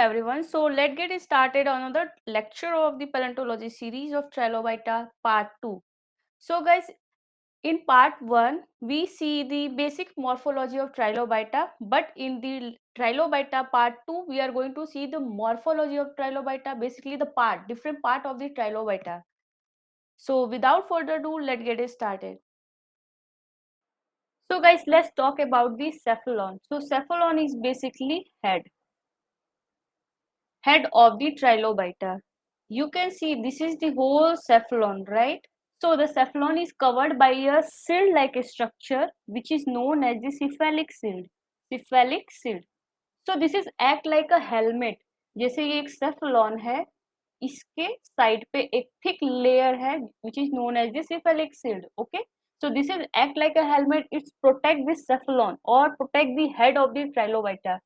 everyone. So let's get started on another lecture of the paleontology series of Trilobita part 2. So guys, in part 1 we see the basic morphology of Trilobita, but in the Trilobita part 2 we are going to see the morphology of Trilobita, basically the different part of the Trilobita. So without further ado, let's get it started. So guys, let's talk about the cephalon. So cephalon is basically head of the Trilobita. You can see this is the whole cephalon, right? So the cephalon is covered by a shield-like structure which is known as the cephalic shield. Cephalic shield. So this is act like a helmet. जैसे ये एक cephalon है, इसके side पे एक thick layer है which is known as the cephalic shield. Okay. So this is act like a helmet. It's protect this cephalon or protect the head of the Trilobita.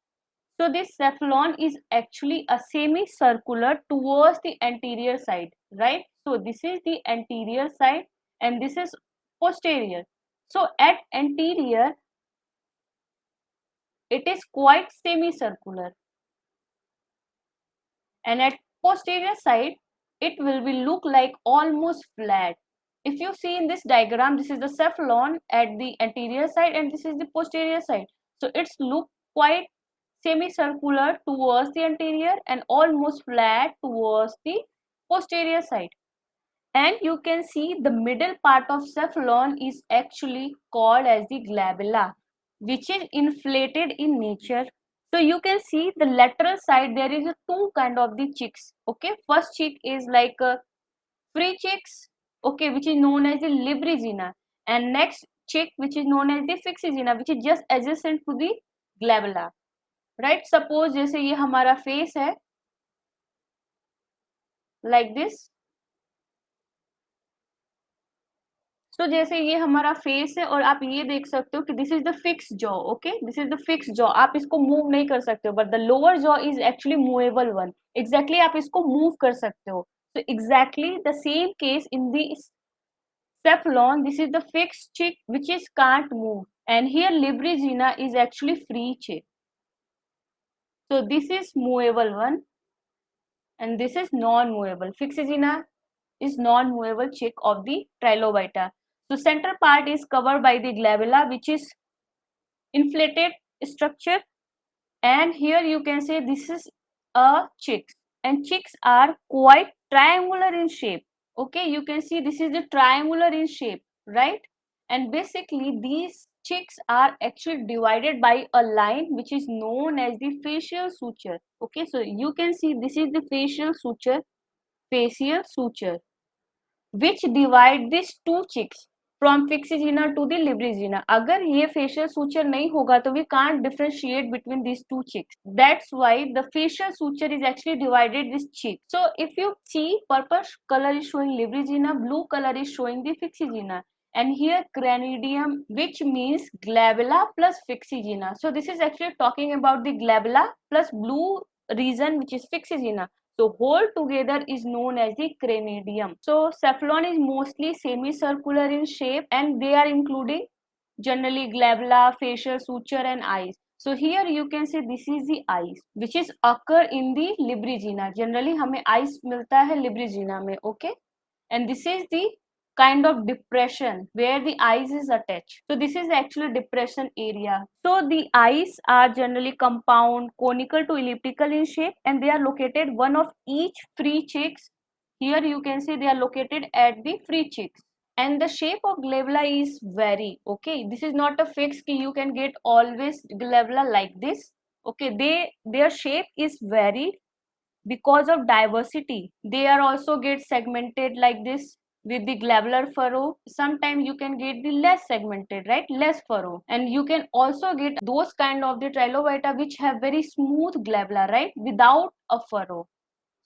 So this cephalon is actually a semicircular towards the anterior side, right? So this is the anterior side and this is posterior. So at anterior, it is quite semicircular, and at posterior side, it will be look like almost flat. If you see in this diagram, this is the cephalon at the anterior side and this is the posterior side. So it's look quite semicircular towards the anterior and almost flat towards the posterior side. And you can see the middle part of cephalon is actually called as the glabella, which is inflated in nature. So you can see the lateral side, there is a two kind of the cheeks. Okay, first cheek is like a free cheeks, okay, which is known as the librigina, and next cheek which is known as the fixigina, which is just adjacent to the glabella. Right suppose जैसे ये हमारा face है like this. सो जैसे ये हमारा face है और आप ये देख सकते हो कि this is the fix jaw. Okay, this is the fix jaw. आप इसको मूव नहीं कर सकते हो, but the lower jaw is actually movable one. Exactly आप इसको मूव कर सकते हो. So exactly the same case in the cephalon. This is the fixed cheek which is can't move, and here librigina is actually free cheek. So this is movable one and this is non-movable. Fixigina is non-movable cheek of the Trilobita. So center part is covered by the glabella, which is inflated structure, and here you can say this is a cheek, and cheeks are quite triangular in shape. Okay, you can see this is the triangular in shape, right? And basically these cheeks are actually divided by a line which is known as the facial suture. Okay, so you can see this is the facial suture which divide these two cheeks from fixigina to the librigina. अगर ये facial suture नहीं होगा तो we can't differentiate between these two cheeks. That's why the facial suture is actually divided this cheek. So if you see, purple color is showing librigina, blue color is showing the fixigina, and here cranidium, which means glabella plus fixigina. So this is actually talking about the glabella plus blue region which is fixigina. So whole together is known as the cranidium. So cephalon is mostly semicircular in shape and they are including generally glabella, facial suture and eyes. So here you can see this is the eyes which is occur in the librigina. Generally हमें eyes मिलता है librigina में, okay? And this is the kind of depression where the eyes is attached. So this is actually depression area. So the eyes are generally compound, conical to elliptical in shape, and they are located one of each free cheeks. Here you can see they are located at the free cheeks. And the shape of glabella is vary. Okay, this is not a fixed key. You can get always glabella like this. Okay, their shape is varied because of diversity. They are also get segmented like this with the glabular furrow. Sometimes you can get the less segmented, right, less furrow, and you can also get those kind of the Trilobita which have very smooth glabella, right, without a furrow.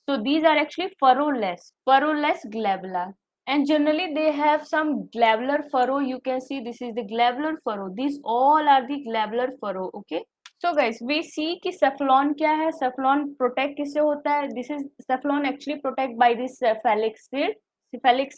So these are actually furrowless glabella, and generally they have some glabular furrow. You can see this is the glabular furrow. These all are the glabular furrow. Okay, so guys, we see कि cephalon क्या है. cephalon protect किससे होता है? This is cephalon actually protect by this cephalic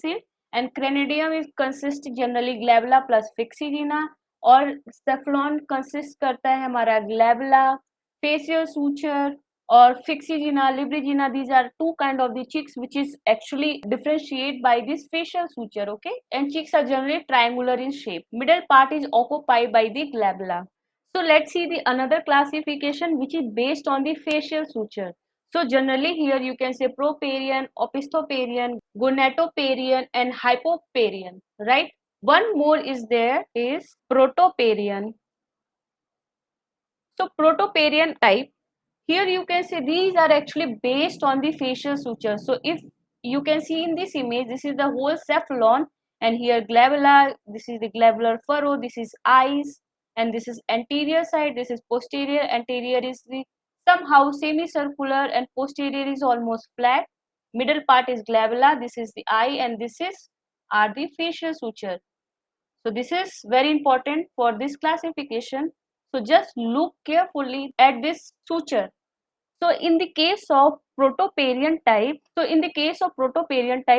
shield, and cranidium is consist generally glabella plus fixigina, और cephalon consist करता है हमारा glabella, facial suture or Fixigina, Librigina, these are two kind of the cheeks which is actually differentiate by this facial suture, okay? And cheeks are generally triangular in shape. Middle part is occupied by the glabella. So let's see the another classification which is based on the facial suture. So generally here you can say proparian, opisthoparien, gonatoparien and hypoparien, right? One more is there is protoparian. So protoparian type, here you can see these are actually based on the facial suture. So if you can see in this image, this is the whole cephalon, and here glabella, this is the glabellar furrow, this is eyes, and this is anterior side, this is posterior. Anterior is the somehow semicircular and posterior is almost flat. Middle part is glabella, this is the eye, and this is are the facial suture. So this is very important for this classification. So just look carefully at this suture. So in the case of protoparian type,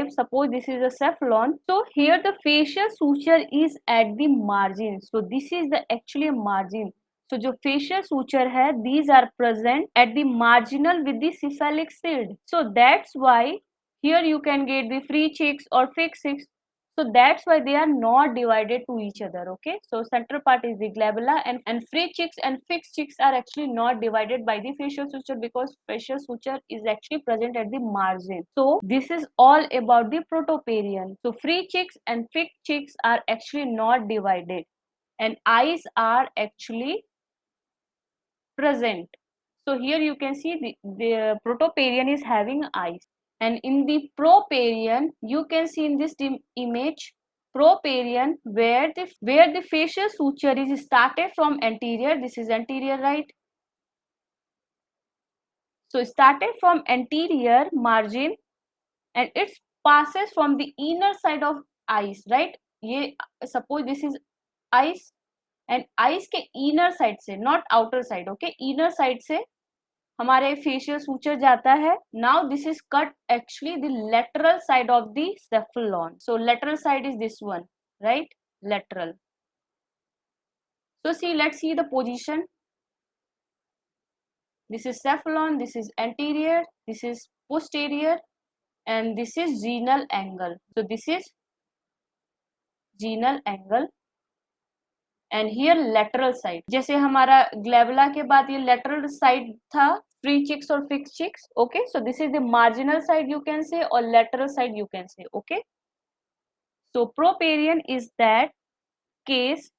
suppose this is a cephalon. So here the facial suture is at the margin. So this is the actually margin. So जो facial suture है, these are present at the marginal with the cephalic shield. So that's why here you can get the free cheeks or fixed cheeks. So that's why they are not divided to each other, okay? So center part is the glabella, and free cheeks and fixed cheeks are actually not divided by the facial suture because facial suture is actually present at the margin. So this is all about the protoparian. So free cheeks and fixed cheeks are actually not divided, and eyes are actually present. So here you can see the protoparian is having eyes, and in the proparian you can see in this image proparian where the facial suture is started from anterior. This is anterior, right? So started from anterior margin and it passes from the inner side of eyes, right? ये suppose this is eyes, and eyes के inner side से, not outer side, okay? Inner side से हमारे facial suture जाता है. Now this is cut actually the lateral side of the cephalon. So lateral side is this one, right? Lateral. So see, let's see the position. This is cephalon, this is anterior, this is posterior, and this is genal angle. So this is genal angle, and here lateral side. जैसे हमारा ग्लेबुला के बाद ये lateral side था, free cheeks or fixed cheeks, okay? So this is the marginal side you can say, or lateral side you can say, okay? So proparian is that case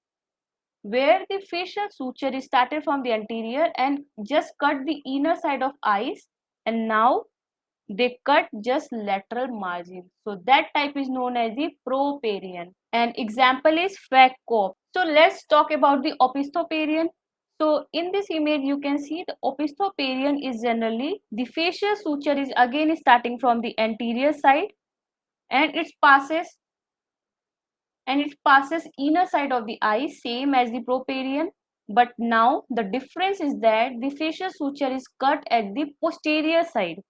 where the facial suture is started from the anterior and just cut the inner side of eyes, and now they cut just lateral margin. So that type is known as the proparian. An example is Phacope. So let's talk about the opisthoparien. So in this image you can see the opisthoparien is generally the facial suture is again starting from the anterior side, and it passes inner side of the eye same as the proparian, but now the difference is that the facial suture is cut at the posterior side,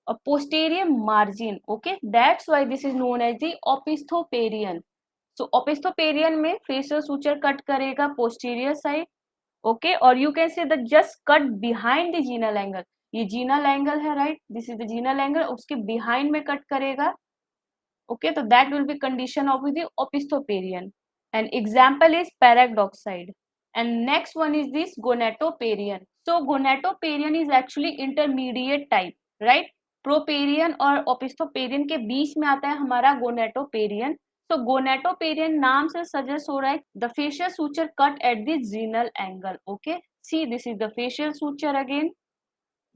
a posterior margin, okay? That's why this is known as the opisthoparien. So opisthoparien में facial suture cut करेगा posterior side, okay? Or you can say that just cut behind the genal angle. ये genal angle है, right? This is the genal angle, उसके behind में cut करेगा, okay? So that will be condition of the opisthoparien. An example is paradoxide. And next one is this gonatoparien. So gonatoparien is actually intermediate type, right? प्रोपेरियन और ओपिस्थोपेरियन के बीच में आता है हमारा गोनेटोपेरियन. तो गोनेटोपेरियन नाम से सजेस्ट हो रहा है the facial suture cut eight the gonial angle, okay? See this is the facial suture again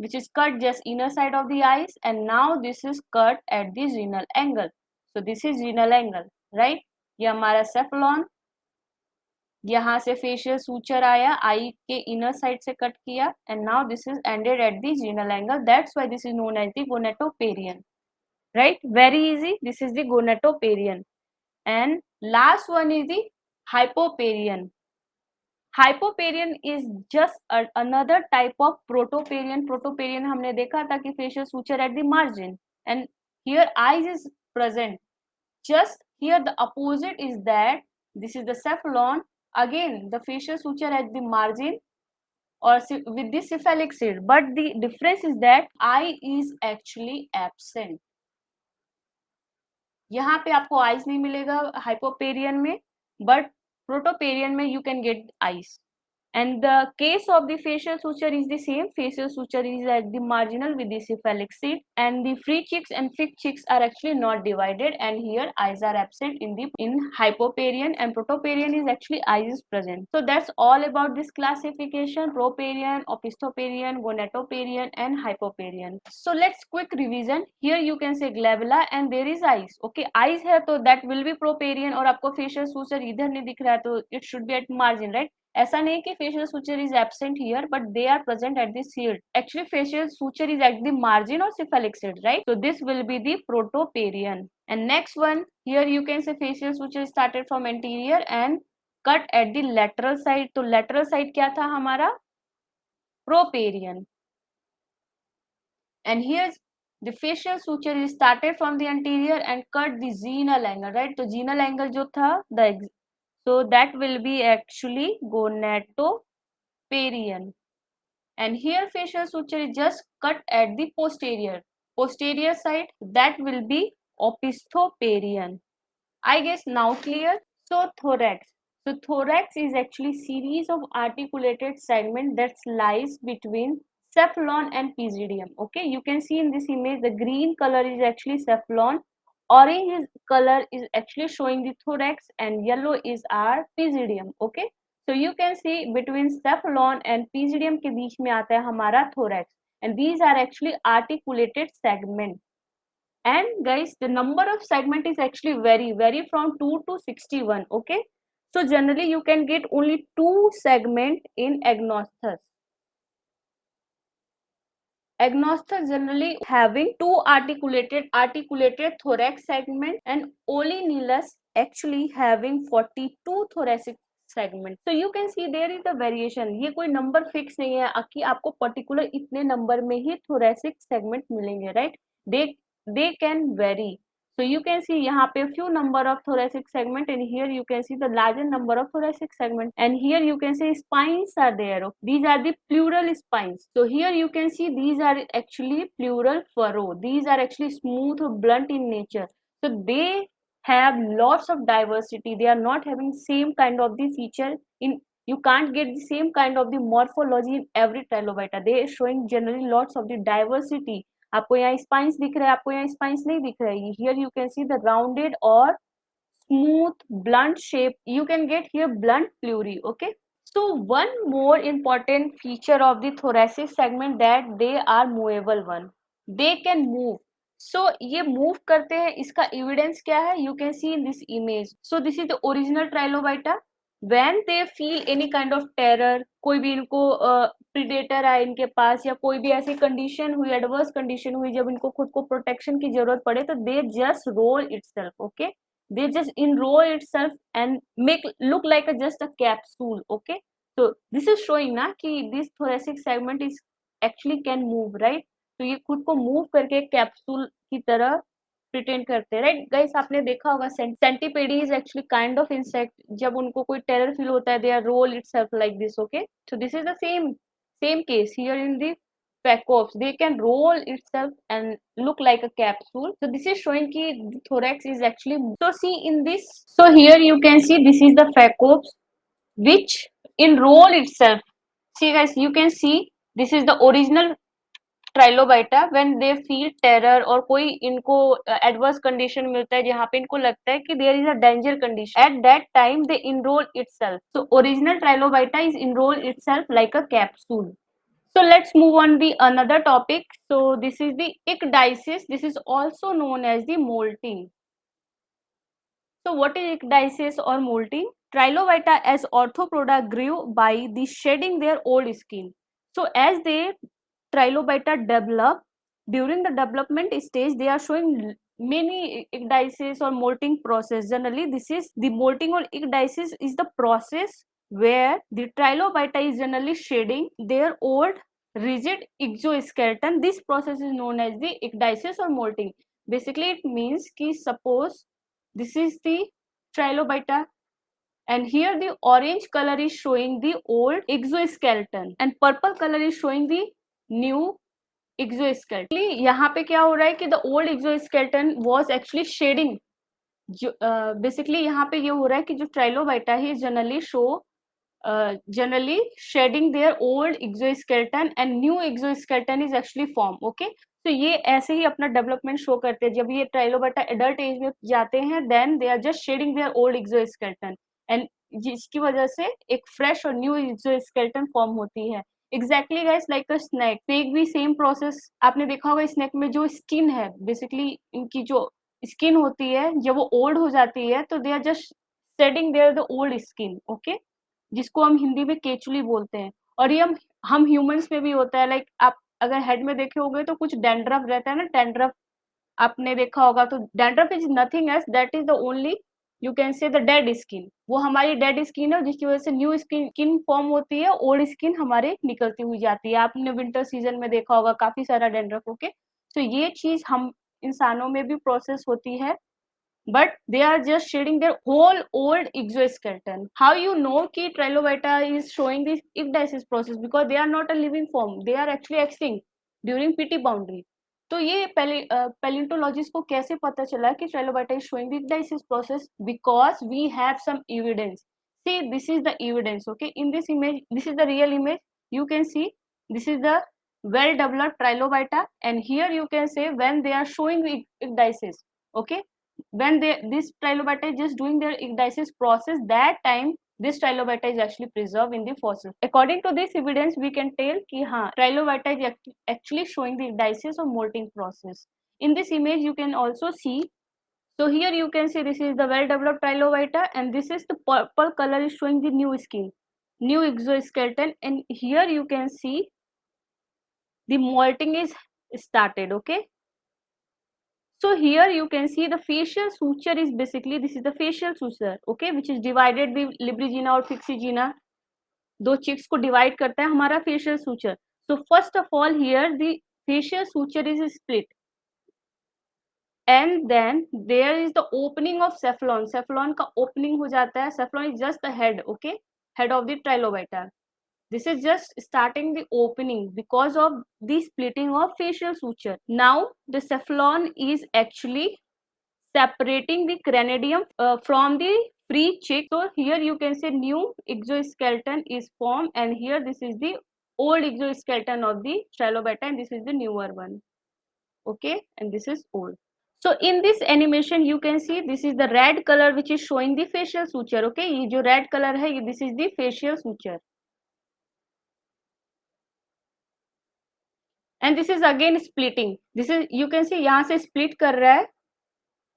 which is cut just inner side of the eyes, and now this is cut at the genal angle. So this is genal angle, right? ये हमारा cephalon, यहाँ से facial suture आया, eye के inner side से cut किया, and now this is ended at the gonial angle. That's why this is known as the गोनेटोपेरियन, right? Very easy. This is the gonatoparien. And last one is the hypoparian. Hypoparian is just another type of protoparian. Protoparian हमने देखा था कि facial suture at the margin, and here eyes is present. Just here the opposite is that this is the cephalon. Again the facial suture at the margin or with the cephalic seed, but the difference is that eye is actually absent. यहाँ पे आपको eyes नहीं मिलेगा हाइपोपेरियन में, but प्रोटोपेरियन में you can get eyes. And the case of the facial suture is the same. Facial suture is at the marginal with the cephalic seed, and the free cheeks and fixed cheeks are actually not divided, and here eyes are absent in hypoperion, and protoperion is actually eyes is present. So that's all about this classification: properion, opistoperion, gonadoperion, and hypoperion. So let's quick revision. Here you can say glabella and there is eyes. Okay, eyes है तो that will be properion, और आपको facial suture इधर नहीं दिख रहा है तो it should be at margin, right? ऐसा नहीं कि facial suture is absent here, but they are present at the seed. Actually, facial suture is at the margin of cephalic seed, right? So this will be the protoperion. And next one, here you can say facial suture started from anterior and cut at the lateral side. तो lateral side क्या था हमारा? Properion. And here's the facial suture is started from the anterior and cut the zenal angle, right? तो zenal angle जो था, so that will be actually gonadoperion. And here facial suture is just cut at the posterior side, that will be opistoperion. I guess now clear. So thorax. So thorax is actually series of articulated segment that lies between cephalon and pygidium. Okay, you can see in this image the green color is actually cephalon, orange color is actually showing the thorax, and yellow is our pygidium. Okay, so you can see between cephalon and pygidium के बीच में आता है हमारा thorax, and these are actually articulated segment. And guys, the number of segment is actually vary from 2 to 61. Okay, so generally you can get only 2 segment in agnostus. Agnostus generally having 2 articulated thorax segment, and Olinilus actually having 42 thoracic segment. So you can see there is the variation. ये कोई number fix नहीं है कि आपको particular इतने number में ही thoracic segment मिलेंगे, right? They can vary. So you can see यहाँ पे few number of thoracic segment, and here you can see the larger number of thoracic segment, and here you can see spines are there. These are the pleural spines. So here you can see these are actually pleural furrow. These are actually smooth or blunt in nature. So they have lots of diversity. They are not having same kind of the feature in, you can't get the same kind of the morphology in every trilobita. They are showing generally lots of the diversity. आपको यहाँ spines दिख रहा है, आपको यहाँ spines नहीं दिख रहा है. Here you can see the rounded or smooth blunt shape. You can get here blunt pleurae. Okay, so one more important feature of the thoracic segment that they are movable one. They can move. So ये move करते हैं, इसका evidence क्या है? You can see in this image. So this is the original trilobita. When they feel any kind of terror, कोई भी इनको predator आए इनके पास, या कोई भी ऐसी condition हुई, adverse condition हुई, जब इनको खुद को protection की जरूरत पड़े, तो they just roll itself. Okay, they just enroll itself and make look like just a capsule. Okay, so this is showing ना कि this thoracic segment is actually can move, right? तो ये खुद को move करके कैप्सूल की तरह pretend करते हैं, राइट गाइस? आपने देखा होगा centipede is actually kind of insect. जब उनको कोई टेरर फील होता है, they are roll itself like this. Okay, so this is the same case here in the Phacops. They can roll itself and look like a capsule. So this is showing ki the thorax is actually, so see in this, so here you can see this is the Phacops which enroll itself. See guys, you can see this is the original trilobita. When they feel terror और कोई इनको adverse condition मिलता है जहाँ पे इनको लगता है कि there is a danger condition, at that time they enrol itself. So original trilobita is enrol itself like a capsule. So let's move on the another topic. So this is the ecdysis. This is also known as the molting. So what is ecdysis or molting? Trilobita as orthopoda grew by the shedding their old skin. So as they trilobita develop, during the development stage they are showing many ecdysis or molting process. Generally this is the molting or ecdysis is the process where the trilobita is generally shedding their old rigid exoskeleton. This process is known as the ecdysis or molting. Basically it means ki suppose this is the trilobita and here the orange color is showing the old exoskeleton and purple color is showing the new exoskeleton. यहाँ पे क्या हो रहा है कि the old exoskeleton was actually shading. Basically यहाँ पे ये हो रहा है कि जो ट्राइलोबाइटा है generally show generally shedding their old exoskeleton and new exoskeleton is actually formed. Okay, तो ये ऐसे ही अपना डेवलपमेंट शो करते हैं. जब ये ट्राइलोबाटा एडल्ट एज में जाते हैं then they are just shedding their old exoskeleton and जिसकी वजह से एक फ्रेश और न्यू एक्सोस्केलेटन फॉर्म होती है. एग्जैक्टली गाइस लाइक अ स्नेक. स्नेक भी सेम प्रोसेस आपने देखा होगा. स्नेक में जो स्किन है बेसिकली इनकी जो स्किन होती है जब वो ओल्ड हो जाती है तो they are just shedding their the old skin. Okay, जिसको हम हिंदी में केचुली बोलते हैं. और ये हम ह्यूमंस में भी होता है. लाइक आप अगर हेड में देखे होंगे तो कुछ डैंड्रफ रहता है ना. डैंड्रफ आपने देखा होगा. तो dandruff is nothing else that is the only you can say the dead skin. वो हमारी डेड स्किन है जिसकी वजह से न्यू स्किन फॉर्म होती है. ओल्ड स्किन हमारे निकलती हुई जाती है. आपने विंटर सीजन में देखा होगा काफी सारा डैंड्रफ. ओके, तो ये चीज हम इंसानों में भी प्रोसेस होती है but they are just shedding their whole old exoskeleton. How you know ki trilobita is showing this ecdysis process? Because they are not a living form, they are actually extinct during pt boundary. तो ये paleontologist को कैसे पता चला कि trilobita is showing the ecdysis process? Because we have some evidence. See, this is the evidence. Okay, in this image, this is the real image. You can see this is the well developed trilobita and here you can say when they are showing the ecdysis. Okay, when this trilobita is just doing their ecdysis process, that time this trilobita is actually preserved in the fossil. According to this evidence we can tell ki trilobita is actually showing the ecdysis or molting process. In this image you can also see, so here you can see this is the well developed trilobita and this is the purple color is showing the new skin, new exoskeleton, and here you can see the molting is started. Okay, so here you can see the facial suture is basically this is the facial suture. Okay, which is divided the Librigina और Fixigina. दो chicks को divide करता है हमारा facial suture. So first of all here the facial suture is split and then there is the opening of cephalon. Cephalon का opening हो जाता है. Cephalon is just the head. Okay, head of the trilobita. This is just starting the opening because of the splitting of facial suture. Now the cephalon is actually separating the cranidium from the free chick. So here you can say new exoskeleton is formed and here this is the old exoskeleton of the trilobita and this is the newer one. Okay, and this is old. So in this animation you can see this is the red color which is showing the facial suture. Okay, ये जो red color है this is the facial suture. And this is again splitting. This is you can see यहाँ से split कर रहा है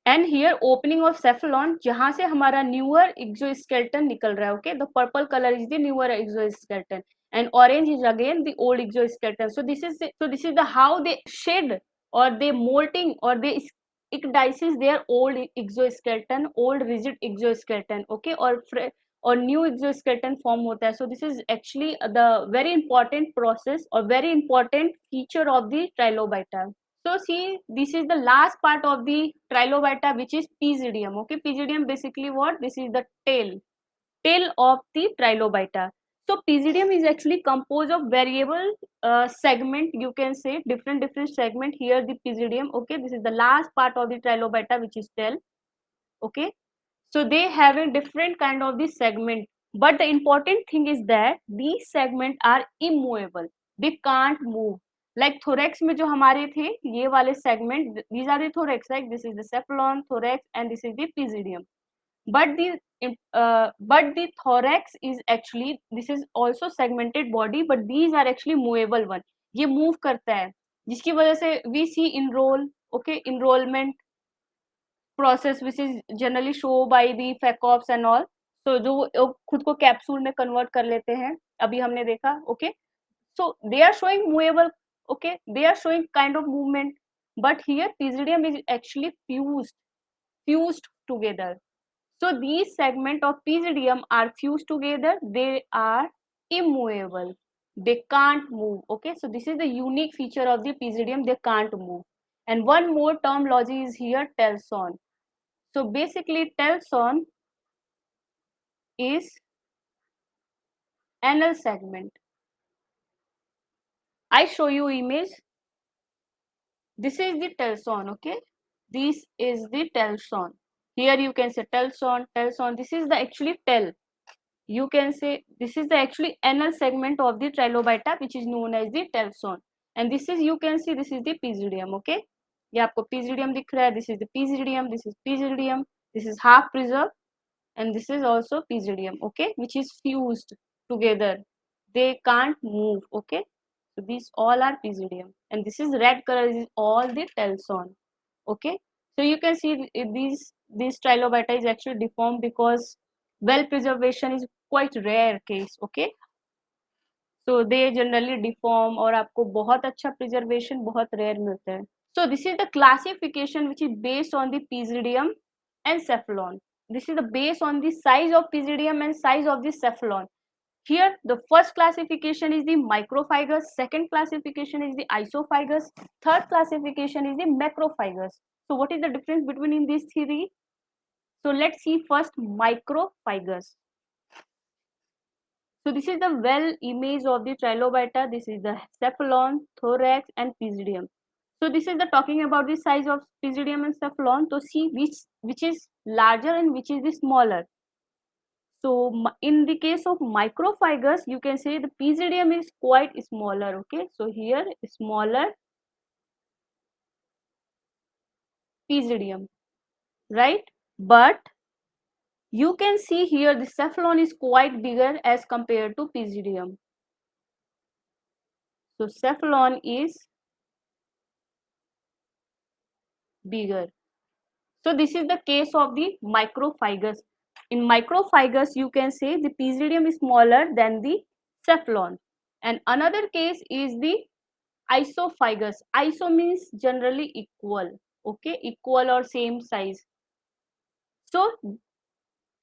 and here opening of cephalon जहाँ से हमारा newer exoskeleton निकल रहा है. Okay, the purple color is the newer exoskeleton and orange is again the old exoskeleton. So this is the how they shed or they molting or they ecdysis their old exoskeleton, old rigid exoskeleton. Okay, or new exoskeleton form होता है. So this is actually the very important process or very important feature of the trilobita. So see, this is the last part of the trilobita which is pygidium. Okay, pygidium basically what? This is the tail of the trilobita. So pygidium is actually composed of variable segment. You can say different segment. Here the pygidium. Okay, this is the last part of the trilobita which is tail. Okay, so they have a different kind of the segment. But the important thing is that these segments are immovable. They can't move. Like thorax में जो हमारे थे ये वाले segment, these are the thorax. Like this is the cephalon, thorax, and this is the pygidium. But the thorax is actually this is also segmented body, but these are actually movable one. ये move करता है जिसकी वजह से we see enroll. Okay, enrollment process which is generally show by the FACOPS and all. So जो खुद को capsule में कन्वर्ट कर लेते हैं अभी हमने देखा. Okay, so they are showing movable. Okay, they are showing kind of movement, but here pygidium is actually fused together. So these segment of pygidium are fused together. They are immovable. They can't move. Okay, so this is the unique feature of the pygidium. They can't move. And one more terminology is here, telson. So basically telson is anal segment. I show you image. This is the telson, okay? This is the telson. Here you can say telson, telson. This is the actually tel. You can say this is the actually anal segment of the trilobita, which is known as the telson. And this is, you can see, this is the pygidium, okay? ये आपको pygidium दिख रहा है. This is the pygidium. This is pygidium. This is half preserved, and this is also pygidium, okay? Which is fused together. They can't move, okay? So these all are pygidium, and this is red color. This is all the telson, okay? So you can see these trilobita is actually deformed because well preservation is quite rare case, okay? So they generally deform, और आपको बहुत अच्छा preservation बहुत rare मिलता है. So this is the classification which is based on the pygidium and cephalon. This is the based on the size of pygidium and size of the cephalon. Here the first classification is the microphygous, second classification is the isophygous, third classification is the macrophygous. So what is the difference between these three? So let's see first microphygous. So this is the well image of the trilobita. This is the cephalon, thorax and pygidium. So this is the talking about the size of pygidium and cephalon. So see which is larger and which is the smaller. So in the case of microphygous, you can say the pygidium is quite smaller. Okay, so here smaller pygidium, right? But you can see here the cephalon is quite bigger as compared to pygidium. So cephalon is bigger. So this is the case of the microphygous. In microphygous, you can say the pygidium is smaller than the cephalon. And another case is the isophygous. Iso means generally equal, okay, equal or same size. So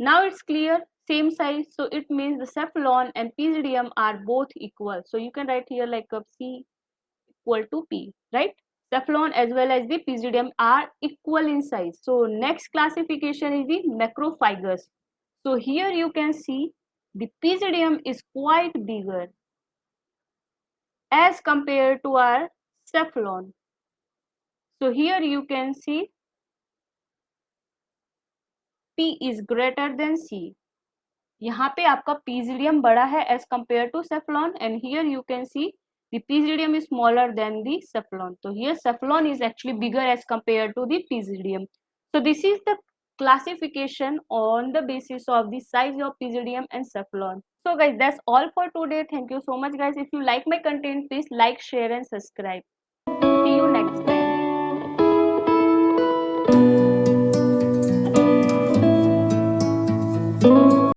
now it's clear, same size. So it means the cephalon and pygidium are both equal. So you can write here like a C equal to P, right? Cephalon as well as the pygidium are equal in size. So next classification is the macrophygous. So here you can see the pygidium is quite bigger as compared to our cephalon. So here you can see P is greater than C. यहाँ पे आपका pygidium बड़ा है as compared to cephalon, and here you can see the pygidium is smaller than the cephalon. So here cephalon is actually bigger as compared to the pygidium. So this is the classification on the basis of the size of pygidium and cephalon. So guys, that's all for today. Thank you so much guys. If you like my content, please like, share and subscribe. See you next time.